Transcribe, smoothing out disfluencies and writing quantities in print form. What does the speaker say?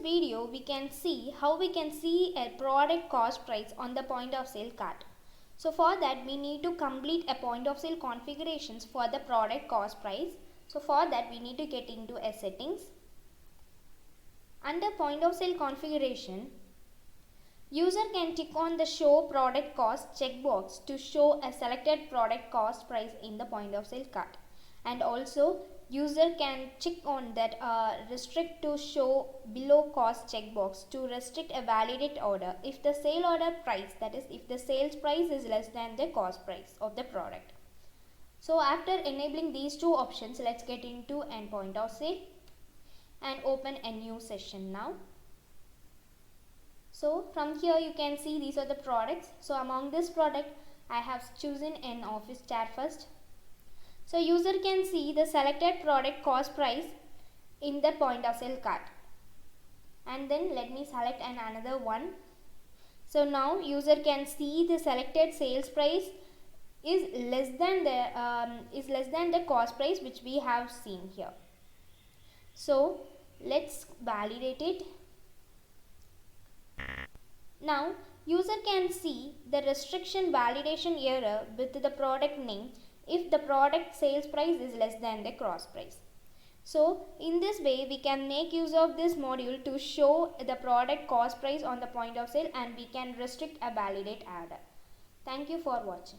video we can see how we can see a product cost price on the point of sale cart. So for that we need to complete a point of sale configurations for the product cost price. So for that we need to get into a settings. Under point of sale configuration, user can tick on the show product cost checkbox to show a selected product cost price in the point of sale cart. And also user can check on that restrict to show below cost checkbox to restrict a validate order if the sale order price, that is if the sales price is less than the cost price of the product. So after enabling these two options, let's get into an point of sale and open a new session now. So from here you can see these are the products. So among this product I have chosen an office chair first. So user can see the selected product cost price in the point of sale cart. And then let me select another one. So now user can see the selected sales price is less than the cost price which we have seen here. So let's validate it. Now user can see the restriction validation error with the product name if the product sales price is less than the cost price. So in this way we can make use of this module to show the product cost price on the point of sale, and we can restrict a validate order. Thank you for watching.